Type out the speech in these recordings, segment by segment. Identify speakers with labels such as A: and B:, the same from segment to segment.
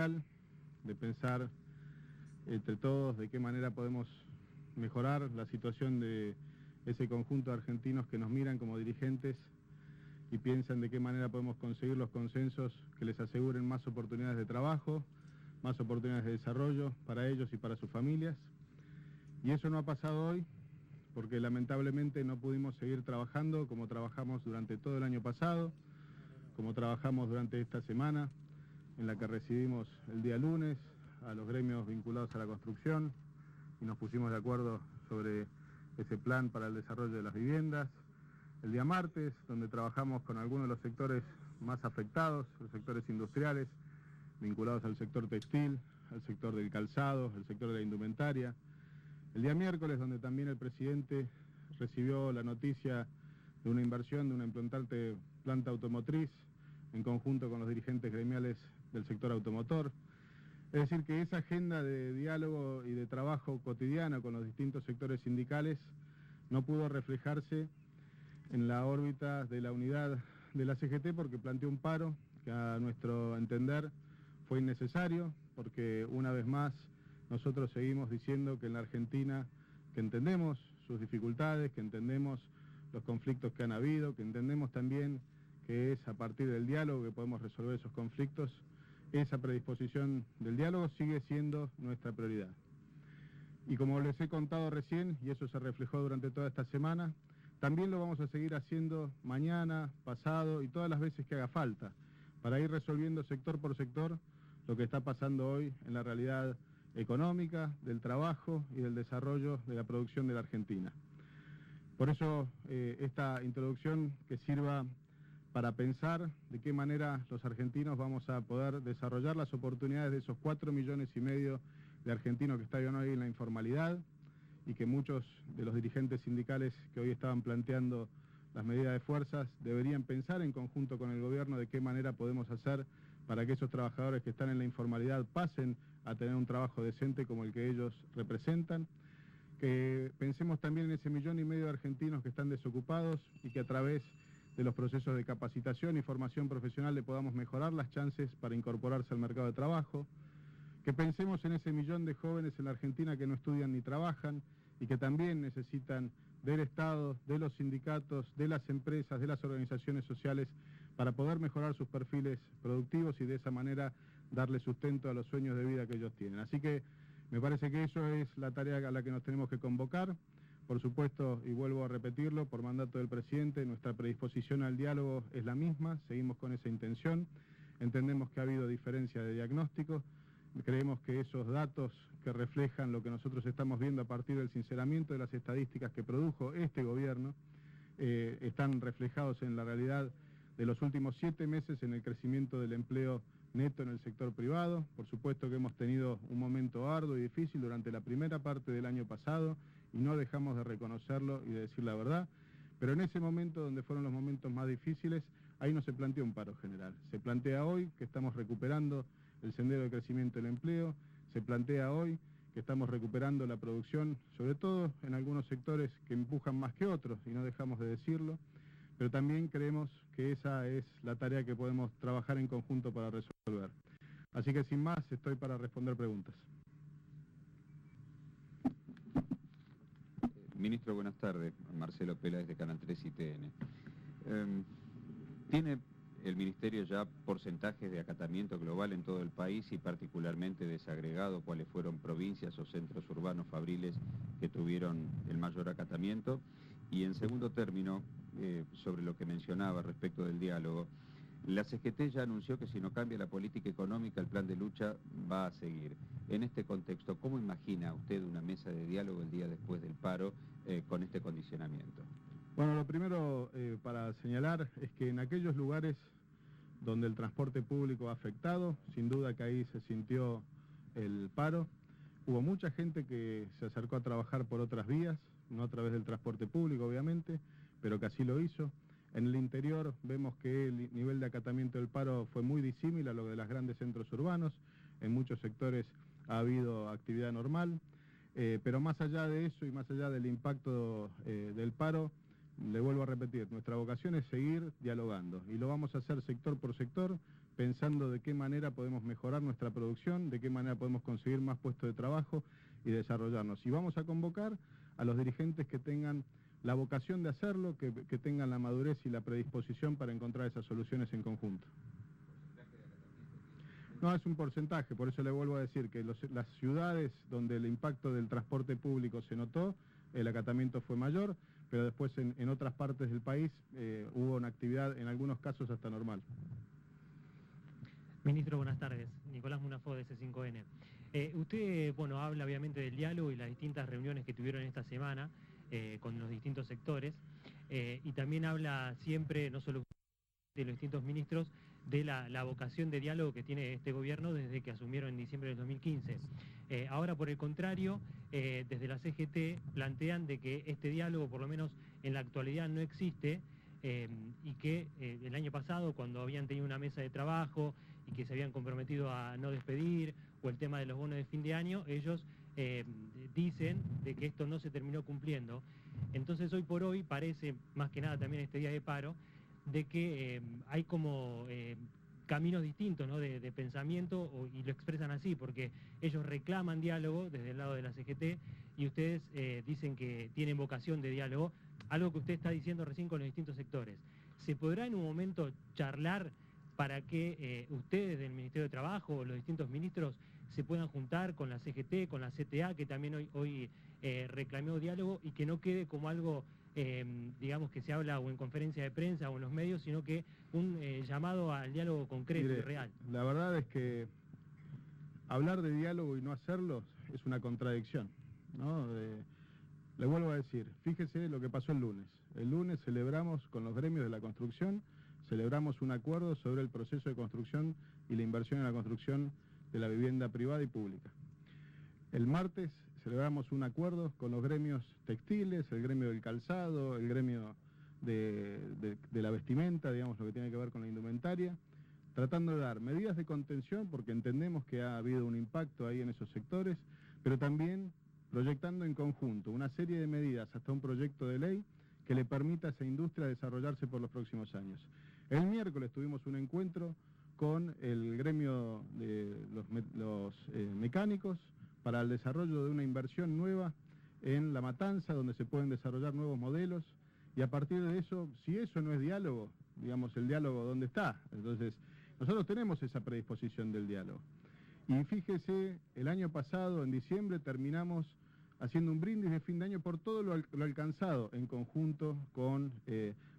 A: de pensar entre todos de qué manera podemos mejorar la situación de ese conjunto de argentinos que nos miran como dirigentes y piensan de qué manera podemos conseguir los consensos que les aseguren más oportunidades de trabajo, más oportunidades de desarrollo para ellos y para sus familias. Y eso no ha pasado hoy porque lamentablemente no pudimos seguir trabajando como trabajamos durante todo el año pasado, como trabajamos durante esta semana, en la que recibimos el día lunes a los gremios vinculados a la construcción y nos pusimos de acuerdo sobre ese plan para el desarrollo de las viviendas. El día martes, donde trabajamos con algunos de los sectores más afectados, los sectores industriales, vinculados al sector textil, al sector del calzado, al sector de la indumentaria. El día miércoles, donde también el presidente recibió la noticia de una inversión de una importante planta automotriz en conjunto con los dirigentes gremiales del sector automotor. Es decir, que esa agenda de diálogo y de trabajo cotidiano con los distintos sectores sindicales no pudo reflejarse en la órbita de la unidad de la CGT porque planteó un paro que a nuestro entender fue innecesario, porque una vez más nosotros seguimos diciendo que en la Argentina, que entendemos sus dificultades, que entendemos los conflictos que han habido, que entendemos también que es a partir del diálogo que podemos resolver esos conflictos. Esa predisposición del diálogo sigue siendo nuestra prioridad. Y como les he contado recién, y eso se reflejó durante toda esta semana, también lo vamos a seguir haciendo mañana, pasado y todas las veces que haga falta, para ir resolviendo sector por sector lo que está pasando hoy en la realidad económica, del trabajo y del desarrollo de la producción de la Argentina. Por eso esta introducción que sirva para pensar de qué manera los argentinos vamos a poder desarrollar las oportunidades de esos 4,5 millones de argentinos que están hoy en la informalidad y que muchos de los dirigentes sindicales que hoy estaban planteando las medidas de fuerzas deberían pensar en conjunto con el gobierno de qué manera podemos hacer para que esos trabajadores que están en la informalidad pasen a tener un trabajo decente como el que ellos representan. Que pensemos también en ese 1,5 millones de argentinos que están desocupados y que a través de los procesos de capacitación y formación profesional le podamos mejorar las chances para incorporarse al mercado de trabajo. Que pensemos en ese 1 millón de jóvenes en la Argentina que no estudian ni trabajan y que también necesitan del Estado, de los sindicatos, de las empresas, de las organizaciones sociales para poder mejorar sus perfiles productivos y de esa manera darle sustento a los sueños de vida que ellos tienen. Así que me parece que eso es la tarea a la que nos tenemos que convocar. Por supuesto, y vuelvo a repetirlo, por mandato del presidente, nuestra predisposición al diálogo es la misma, seguimos con esa intención. Entendemos que ha habido diferencia de diagnóstico. Creemos que esos datos que reflejan lo que nosotros estamos viendo a partir del sinceramiento de las estadísticas que produjo este gobierno están reflejados en la realidad de los últimos 7 meses en el crecimiento del empleo neto en el sector privado. Por supuesto que hemos tenido un momento arduo y difícil durante la primera parte del año pasado y no dejamos de reconocerlo y de decir la verdad, pero en ese momento donde fueron los momentos más difíciles, ahí no se planteó un paro general. Se plantea hoy que estamos recuperando el sendero de crecimiento del empleo, se plantea hoy que estamos recuperando la producción, sobre todo en algunos sectores que empujan más que otros, y no dejamos de decirlo, pero también creemos que esa es la tarea que podemos trabajar en conjunto para resolver. Así que sin más, estoy para responder preguntas.
B: Ministro, buenas tardes. Marcelo Peláez de Canal 3 y TN. ¿Tiene el Ministerio ya porcentajes de acatamiento global en todo el país y particularmente desagregado cuáles fueron provincias o centros urbanos fabriles que tuvieron el mayor acatamiento? Y en segundo término, sobre lo que mencionaba respecto del diálogo, la CGT ya anunció que si no cambia la política económica, el plan de lucha va a seguir. En este contexto, ¿cómo imagina usted una mesa de diálogo el día después del paro con este condicionamiento?
A: Bueno, lo primero para señalar es que en aquellos lugares donde el transporte público ha afectado, sin duda que ahí se sintió el paro, hubo mucha gente que se acercó a trabajar por otras vías, no a través del transporte público obviamente, pero que así lo hizo. En el interior vemos que el nivel de acatamiento del paro fue muy disímil a lo de los grandes centros urbanos, en muchos sectores ha habido actividad normal, pero más allá de eso y más allá del impacto del paro, le vuelvo a repetir, nuestra vocación es seguir dialogando y lo vamos a hacer sector por sector, pensando de qué manera podemos mejorar nuestra producción, de qué manera podemos conseguir más puestos de trabajo y desarrollarnos. Y vamos a convocar a los dirigentes que tengan la vocación de hacerlo, que tengan la madurez y la predisposición para encontrar esas soluciones en conjunto. No es un porcentaje, por eso le vuelvo a decir que las ciudades donde el impacto del transporte público se notó, el acatamiento fue mayor, pero después en otras partes del país hubo una actividad, en algunos casos hasta normal.
C: Ministro, buenas tardes. Nicolás Munafó de C5N. Usted, bueno, habla obviamente del diálogo y las distintas reuniones que tuvieron esta semana con los distintos sectores, y también habla siempre, no solo de los distintos ministros, de la vocación de diálogo que tiene este gobierno desde que asumieron en diciembre del 2015. Ahora, por el contrario, desde la CGT plantean de que este diálogo, por lo menos en la actualidad, no existe, y que el año pasado, cuando habían tenido una mesa de trabajo y que se habían comprometido a no despedir, o el tema de los bonos de fin de año, ellos dicen de que esto no se terminó cumpliendo. Entonces, hoy por hoy, parece, más que nada también este día de paro, de que hay como caminos distintos, ¿no?, de pensamiento, y lo expresan así, porque ellos reclaman diálogo desde el lado de la CGT y ustedes dicen que tienen vocación de diálogo, algo que usted está diciendo recién con los distintos sectores. ¿Se podrá en un momento charlar para que ustedes del Ministerio de Trabajo o los distintos ministros se puedan juntar con la CGT, con la CTA, que también hoy reclamó diálogo, y que no quede como algo, digamos, que se habla o en conferencia de prensa o en los medios, sino que un llamado al diálogo concreto? Mire, y real?
A: La verdad es que hablar de diálogo y no hacerlo es una contradicción, ¿no? Le vuelvo a decir, fíjese lo que pasó el lunes. El lunes celebramos con los gremios de la construcción, celebramos un acuerdo sobre el proceso de construcción y la inversión en la construcción de la vivienda privada y pública. El martes celebramos un acuerdo con los gremios textiles, el gremio del calzado, el gremio de la vestimenta, digamos, lo que tiene que ver con la indumentaria, tratando de dar medidas de contención, porque entendemos que ha habido un impacto ahí en esos sectores, pero también proyectando en conjunto una serie de medidas, hasta un proyecto de ley que le permita a esa industria desarrollarse por los próximos años. El miércoles tuvimos un encuentro con el gremio de los mecánicos para el desarrollo de una inversión nueva en La Matanza, donde se pueden desarrollar nuevos modelos, y a partir de eso, si eso no es diálogo, digamos, el diálogo ¿dónde está? Entonces, nosotros tenemos esa predisposición del diálogo. Y fíjese, el año pasado, en diciembre, terminamos haciendo un brindis de fin de año por todo lo alcanzado en conjunto con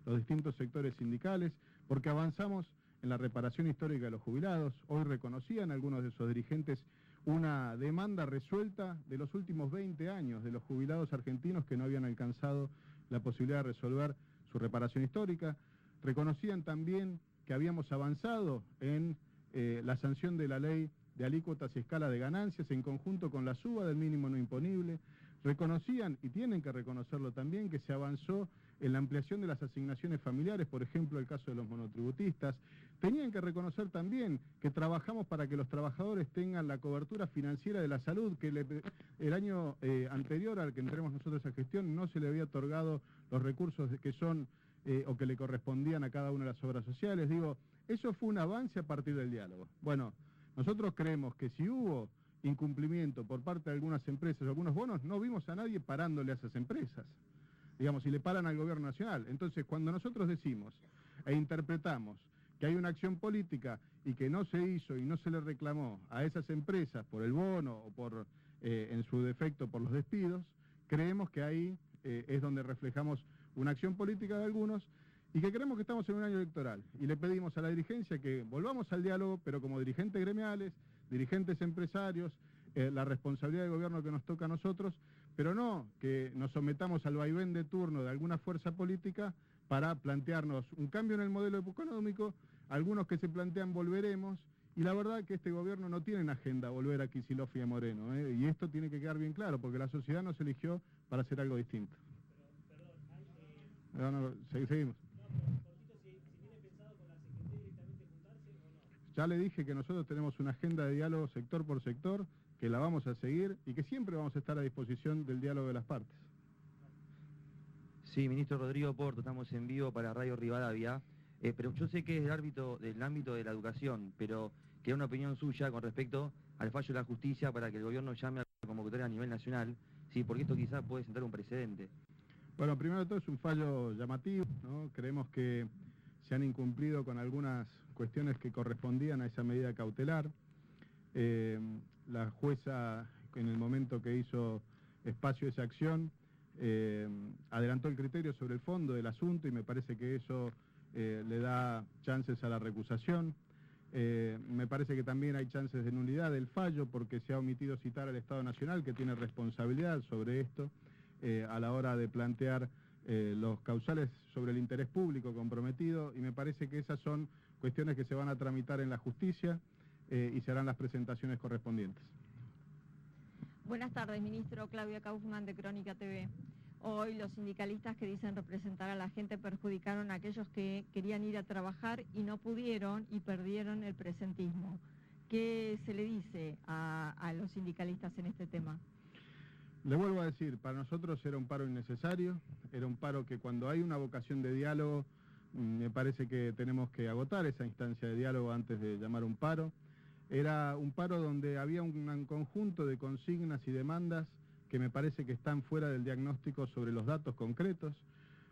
A: los distintos sectores sindicales, porque avanzamos en la reparación histórica de los jubilados. Hoy reconocían algunos de esos dirigentes una demanda resuelta de los últimos 20 años de los jubilados argentinos que no habían alcanzado la posibilidad de resolver su reparación histórica. Reconocían también que habíamos avanzado en la sanción de la ley de alícuotas y escala de ganancias en conjunto con la suba del mínimo no imponible. Reconocían, y tienen que reconocerlo también, que se avanzó en la ampliación de las asignaciones familiares, por ejemplo, el caso de los monotributistas. Tenían que reconocer también que trabajamos para que los trabajadores tengan la cobertura financiera de la salud, que el año anterior al que entremos nosotros a gestión no se le había otorgado los recursos que son o que le correspondían a cada una de las obras sociales. Digo, eso fue un avance a partir del diálogo. Bueno, nosotros creemos que si hubo incumplimiento por parte de algunas empresas o algunos bonos, no vimos a nadie parándole a esas empresas, digamos, y le paran al gobierno nacional. Entonces, cuando nosotros decimos e interpretamos que hay una acción política y que no se hizo y no se le reclamó a esas empresas por el bono o por, en su defecto, por los despidos, creemos que ahí es donde reflejamos una acción política de algunos y que creemos que estamos en un año electoral. Y le pedimos a la dirigencia que volvamos al diálogo, pero como dirigentes gremiales, dirigentes empresarios, la responsabilidad del gobierno que nos toca a nosotros, pero no que nos sometamos al vaivén de turno de alguna fuerza política para plantearnos un cambio en el modelo económico, algunos que se plantean volveremos, y la verdad que este gobierno no tiene en agenda volver a Kicillof y a Moreno, y esto tiene que quedar bien claro, porque la sociedad nos eligió para hacer algo distinto. Seguimos. Ya le dije que nosotros tenemos una agenda de diálogo sector por sector, que la vamos a seguir y que siempre vamos a estar a disposición del diálogo de las partes.
D: Sí, ministro Rodrigo Porto, estamos en vivo para Radio Rivadavia. Pero yo sé que es del ámbito de la educación, pero quería una opinión suya con respecto al fallo de la justicia para que el gobierno llame a la convocatoria a nivel nacional, sí, porque esto quizás puede sentar un precedente.
A: Bueno, primero de todo es un fallo llamativo, ¿no? Creemos que se han incumplido con algunas cuestiones que correspondían a esa medida cautelar. La jueza, en el momento que hizo espacio a esa acción, adelantó el criterio sobre el fondo del asunto y me parece que eso le da chances a la recusación. Me parece que también hay chances de nulidad del fallo porque se ha omitido citar al Estado Nacional, que tiene responsabilidad sobre esto, a la hora de plantear los causales sobre el interés público comprometido, y me parece que esas son cuestiones que se van a tramitar en la justicia y se harán las presentaciones correspondientes.
E: Buenas tardes, ministro. Claudia Kaufmann, de Crónica TV. Hoy los sindicalistas que dicen representar a la gente perjudicaron a aquellos que querían ir a trabajar y no pudieron y perdieron el presentismo. ¿Qué se le dice a los sindicalistas en este tema?
A: Le vuelvo a decir, para nosotros era un paro innecesario, era un paro que cuando hay una vocación de diálogo, me parece que tenemos que agotar esa instancia de diálogo antes de llamar un paro. Era un paro donde había un conjunto de consignas y demandas que me parece que están fuera del diagnóstico sobre los datos concretos.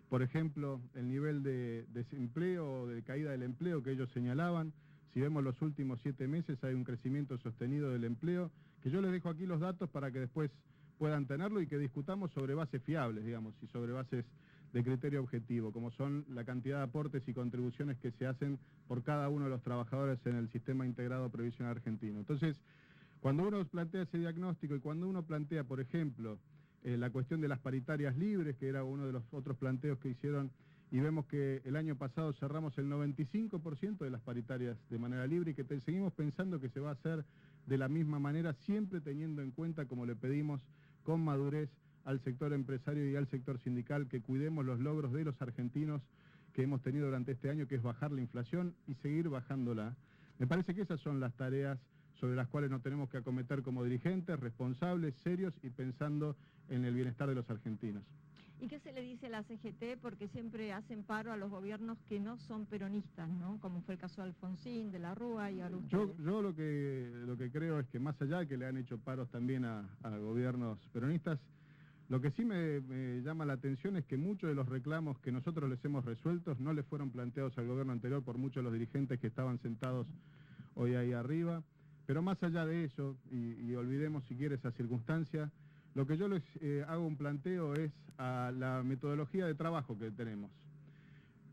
A: Por ejemplo, el nivel de desempleo o de caída del empleo que ellos señalaban. Si vemos los últimos 7 meses hay un crecimiento sostenido del empleo, que yo les dejo aquí los datos para que después puedan tenerlo y que discutamos sobre bases fiables, digamos, y sobre bases de criterio objetivo, como son la cantidad de aportes y contribuciones que se hacen por cada uno de los trabajadores en el sistema integrado previsional argentino. Entonces, cuando uno plantea ese diagnóstico y cuando uno plantea, por ejemplo, la cuestión de las paritarias libres, que era uno de los otros planteos que hicieron, y vemos que el año pasado cerramos el 95% de las paritarias de manera libre y que seguimos pensando que se va a hacer de la misma manera, siempre teniendo en cuenta, como le pedimos, con madurez al sector empresario y al sector sindical, que cuidemos los logros de los argentinos que hemos tenido durante este año, que es bajar la inflación y seguir bajándola. Me parece que esas son las tareas sobre las cuales nos tenemos que acometer como dirigentes, responsables, serios y pensando en el bienestar de los argentinos.
E: ¿Y qué se le dice a la CGT? Porque siempre hacen paro a los gobiernos que no son peronistas, ¿no? Como fue el caso de Alfonsín, de la Rúa y ahora ustedes.
A: Yo lo que creo es que más allá de que le han hecho paros también a gobiernos peronistas, lo que sí me llama la atención es que muchos de los reclamos que nosotros les hemos resuelto no les fueron planteados al gobierno anterior por muchos de los dirigentes que estaban sentados hoy ahí arriba. Pero más allá de eso, y olvidemos si quiere esa circunstancia, lo que yo les hago un planteo es a la metodología de trabajo que tenemos.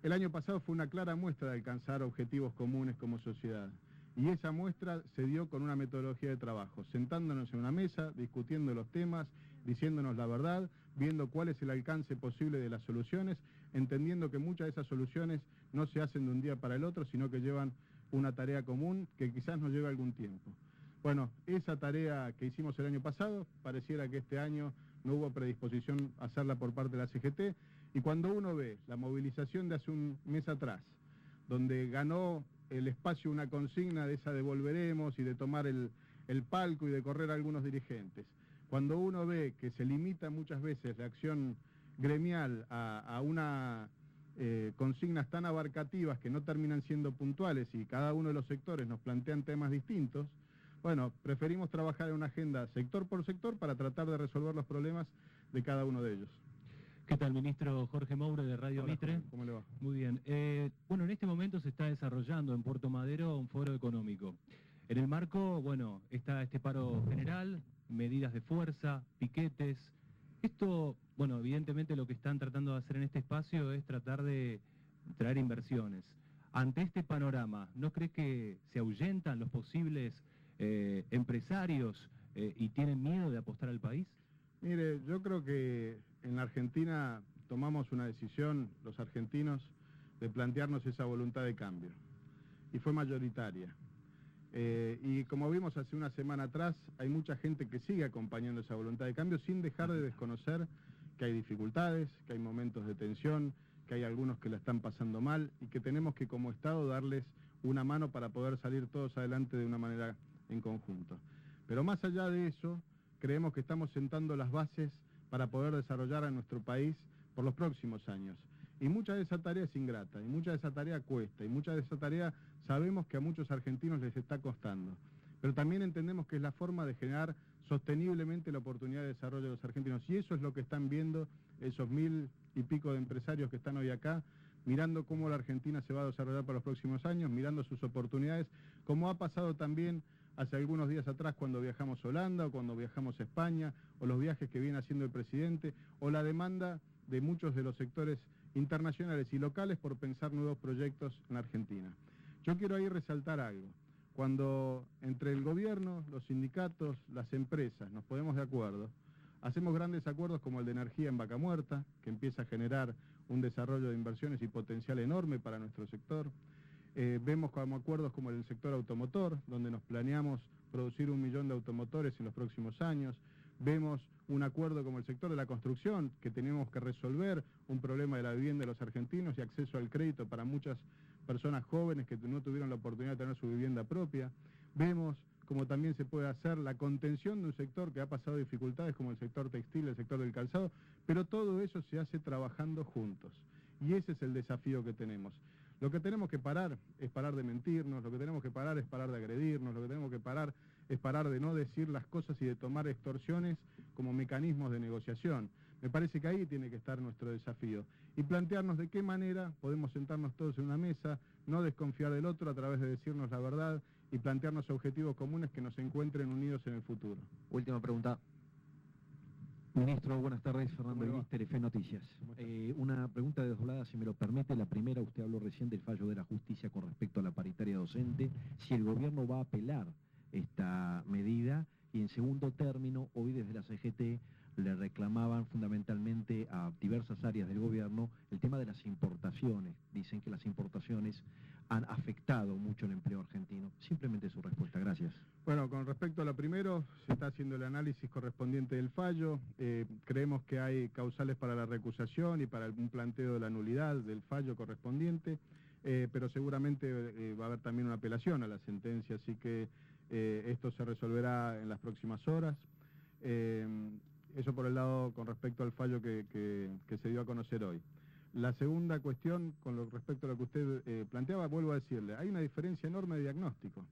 A: El año pasado fue una clara muestra de alcanzar objetivos comunes como sociedad. Y esa muestra se dio con una metodología de trabajo, sentándonos en una mesa, discutiendo los temas, diciéndonos la verdad, viendo cuál es el alcance posible de las soluciones, entendiendo que muchas de esas soluciones no se hacen de un día para el otro, sino que llevan una tarea común que quizás nos lleve algún tiempo. Bueno, esa tarea que hicimos el año pasado, pareciera que este año no hubo predisposición a hacerla por parte de la CGT, y cuando uno ve la movilización de hace un mes atrás, donde ganó el espacio una consigna de esa de volveremos y de tomar el palco y de correr a algunos dirigentes, cuando uno ve que se limita muchas veces la acción gremial a una consignas tan abarcativas que no terminan siendo puntuales y cada uno de los sectores nos plantean temas distintos, bueno, preferimos trabajar en una agenda sector por sector para tratar de resolver los problemas de cada uno de ellos.
F: ¿Qué tal, ministro? Jorge Moure, de Radio
A: Hola,
F: Mitre.
A: Jorge, ¿cómo le va?
F: Muy bien. Bueno, en este momento se está desarrollando en Puerto Madero un foro económico. En el marco, bueno, está este paro general, medidas de fuerza, piquetes. Esto, bueno, evidentemente lo que están tratando de hacer en este espacio es tratar de traer inversiones. Ante este panorama, ¿no cree que se ahuyentan los posibles empresarios y tienen miedo de apostar al país?
A: Mire, yo creo que en la Argentina tomamos una decisión, los argentinos, de plantearnos esa voluntad de cambio. Y fue mayoritaria. Y como vimos hace una semana atrás, hay mucha gente que sigue acompañando esa voluntad de cambio sin dejar de desconocer que hay dificultades, que hay momentos de tensión, que hay algunos que la están pasando mal y que tenemos que como Estado darles una mano para poder salir todos adelante de una manera en conjunto. Pero más allá de eso, creemos que estamos sentando las bases para poder desarrollar a nuestro país por los próximos años. Y mucha de esa tarea es ingrata, y mucha de esa tarea cuesta, y mucha de esa tarea sabemos que a muchos argentinos les está costando. Pero también entendemos que es la forma de generar sosteniblemente la oportunidad de desarrollo de los argentinos. Y eso es lo que están viendo esos 1000 y pico de empresarios que están hoy acá, mirando cómo la Argentina se va a desarrollar para los próximos años, mirando sus oportunidades, como ha pasado también hace algunos días atrás cuando viajamos a Holanda o cuando viajamos a España, o los viajes que viene haciendo el presidente, o la demanda de muchos de los sectores internacionales y locales por pensar nuevos proyectos en Argentina. Yo quiero ahí resaltar algo. Cuando entre el gobierno, los sindicatos, las empresas nos ponemos de acuerdo, hacemos grandes acuerdos como el de energía en Vaca Muerta, que empieza a generar un desarrollo de inversiones y potencial enorme para nuestro sector. Vemos como acuerdos como el sector automotor, donde nos planeamos producir 1 millón de automotores en los próximos años. Vemos un acuerdo como el sector de la construcción, que tenemos que resolver un problema de la vivienda de los argentinos y acceso al crédito para muchas personas jóvenes que no tuvieron la oportunidad de tener su vivienda propia. Vemos como también se puede hacer la contención de un sector que ha pasado dificultades como el sector textil, el sector del calzado, pero todo eso se hace trabajando juntos. Y ese es el desafío que tenemos. Lo que tenemos que parar es parar de mentirnos, lo que tenemos que parar es parar de agredirnos, lo que tenemos que parar es parar de no decir las cosas y de tomar extorsiones como mecanismos de negociación. Me parece que ahí tiene que estar nuestro desafío. Y plantearnos de qué manera podemos sentarnos todos en una mesa, no desconfiar del otro a través de decirnos la verdad y plantearnos objetivos comunes que nos encuentren unidos en el futuro.
G: Última pregunta. Ministro, buenas tardes. Fernando Iris, Telefe Noticias. Una pregunta desdoblada, si me lo permite. La primera, usted habló recién del fallo de la justicia con respecto a la paritaria docente. Si el gobierno va a apelar esta medida. Y en segundo término, hoy desde la CGT le reclamaban fundamentalmente a diversas áreas del gobierno el tema de las importaciones. Dicen que las importaciones han afectado mucho el empleo argentino. Simplemente su respuesta. Gracias.
A: Bueno, con respecto a lo primero, se está haciendo el análisis correspondiente del fallo. Creemos que hay causales para la recusación y para un planteo de la nulidad del fallo correspondiente, pero seguramente va a haber también una apelación a la sentencia, así que esto se resolverá en las próximas horas. Eso por el lado con respecto al fallo que se dio a conocer hoy. La segunda cuestión, con respecto a lo que usted planteaba, vuelvo a decirle, hay una diferencia enorme de diagnóstico.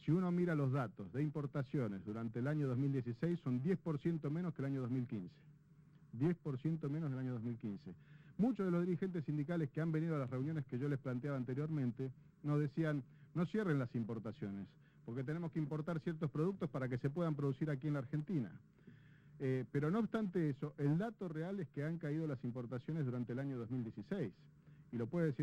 A: Si uno mira los datos de importaciones durante el año 2016, son 10% menos que el año 2015. 10% menos del año 2015. Muchos de los dirigentes sindicales que han venido a las reuniones que yo les planteaba anteriormente, nos decían, no cierren las importaciones, porque tenemos que importar ciertos productos para que se puedan producir aquí en la Argentina. Pero no obstante eso, el dato real es que han caído las importaciones durante el año 2016, y lo puede decir